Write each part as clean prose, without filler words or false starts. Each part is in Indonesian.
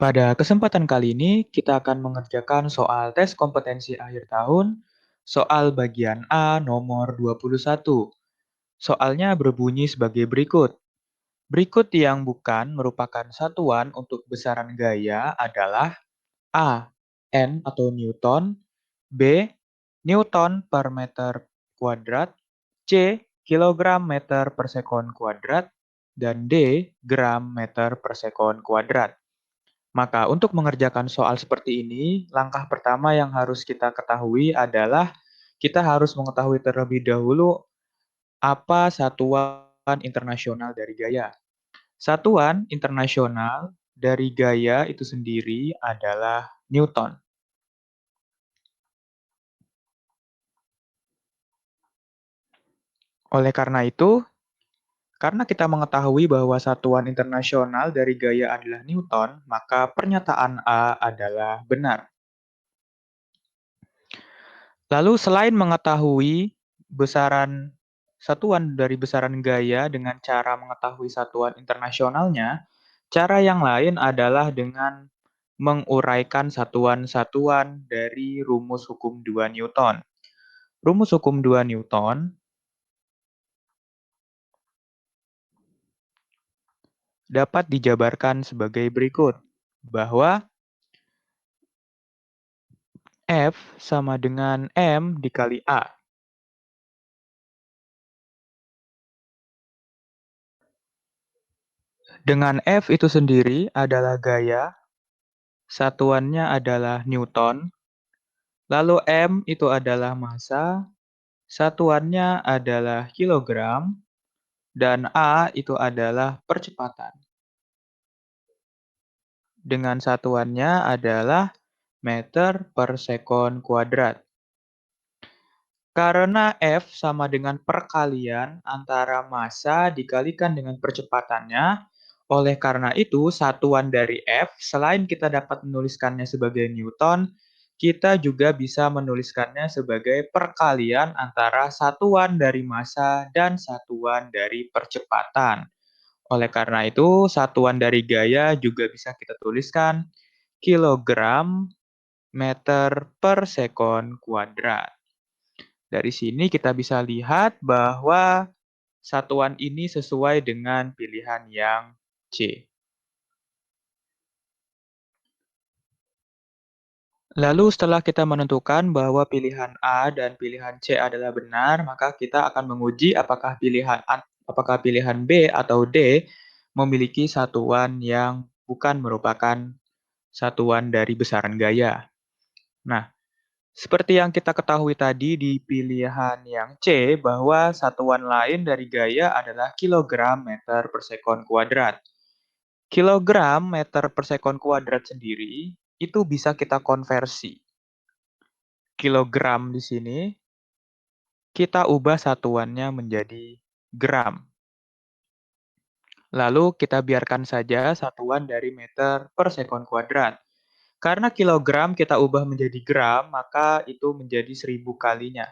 Pada kesempatan kali ini, kita akan mengerjakan soal tes kompetensi akhir tahun, soal bagian A nomor 21. Soalnya berbunyi sebagai berikut. Berikut yang bukan merupakan satuan untuk besaran gaya adalah A. N atau Newton, B. Newton per meter kuadrat, C. Kilogram meter per sekon kuadrat, dan D. Gram meter per sekon kuadrat. Maka untuk mengerjakan soal seperti ini, langkah pertama yang harus kita ketahui adalah kita harus mengetahui terlebih dahulu apa satuan internasional dari gaya. Satuan internasional dari gaya itu sendiri adalah Newton. Oleh karena itu, karena kita mengetahui bahwa satuan internasional dari gaya adalah Newton, maka pernyataan A adalah benar. Lalu selain mengetahui besaran satuan dari besaran gaya dengan cara mengetahui satuan internasionalnya, cara yang lain adalah dengan menguraikan satuan-satuan dari rumus hukum 2 Newton. Rumus hukum 2 Newton dapat dijabarkan sebagai berikut, bahwa F sama dengan M dikali A. Dengan F itu sendiri adalah gaya, satuannya adalah Newton, lalu M itu adalah massa, satuannya adalah kilogram, dan A itu adalah percepatan. Dengan satuannya adalah meter per sekon kuadrat. Karena F sama dengan perkalian antara massa dikalikan dengan percepatannya, oleh karena itu satuan dari F, selain kita dapat menuliskannya sebagai Newton, kita juga bisa menuliskannya sebagai perkalian antara satuan dari massa dan satuan dari percepatan. Oleh karena itu, satuan dari gaya juga bisa kita tuliskan kilogram meter per sekon kuadrat. Dari sini kita bisa lihat bahwa satuan ini sesuai dengan pilihan yang C. Lalu setelah kita menentukan bahwa pilihan A dan pilihan C adalah benar, maka kita akan menguji apakah pilihan B atau D memiliki satuan yang bukan merupakan satuan dari besaran gaya. Nah, seperti yang kita ketahui tadi di pilihan yang C, bahwa satuan lain dari gaya adalah kilogram meter per sekon kuadrat. Kilogram meter per sekon kuadrat sendiri itu bisa kita konversi. Kilogram di sini kita ubah satuannya menjadi gram. Lalu kita biarkan saja satuan dari meter per sekon kuadrat. Karena kilogram kita ubah menjadi gram, maka itu menjadi 1000 kalinya.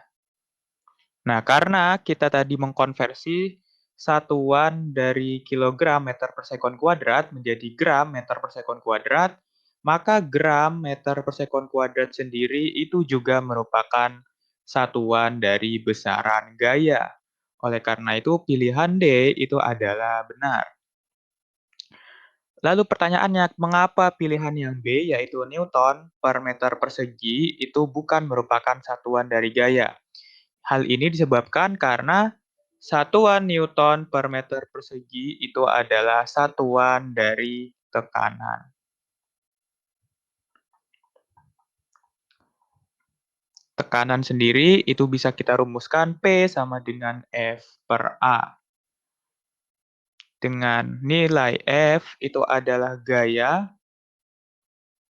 Nah, karena kita tadi mengkonversi satuan dari kilogram meter per sekon kuadrat menjadi gram meter per sekon kuadrat, maka gram meter per sekon kuadrat sendiri itu juga merupakan satuan dari besaran gaya. Oleh karena itu, pilihan D itu adalah benar. Lalu pertanyaannya, mengapa pilihan yang B, yaitu Newton per meter persegi, itu bukan merupakan satuan dari gaya? Hal ini disebabkan karena satuan Newton per meter persegi itu adalah satuan dari tekanan. Tekanan sendiri itu bisa kita rumuskan P sama dengan F per A. Dengan nilai F itu adalah gaya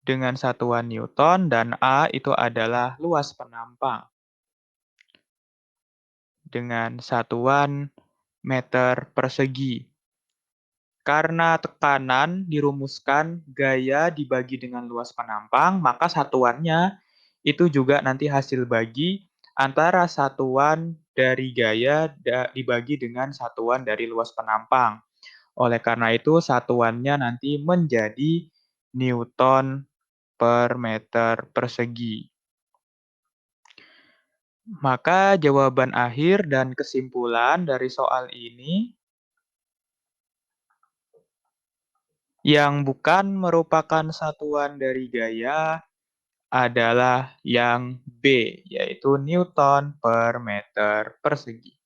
dengan satuan Newton dan A itu adalah luas penampang dengan satuan meter persegi. Karena tekanan dirumuskan gaya dibagi dengan luas penampang, maka satuannya itu juga nanti hasil bagi antara satuan dari gaya dibagi dengan satuan dari luas penampang. Oleh karena itu, satuannya nanti menjadi Newton per meter persegi. Maka jawaban akhir dan kesimpulan dari soal ini yang bukan merupakan satuan dari gaya adalah yang B, yaitu Newton per meter persegi.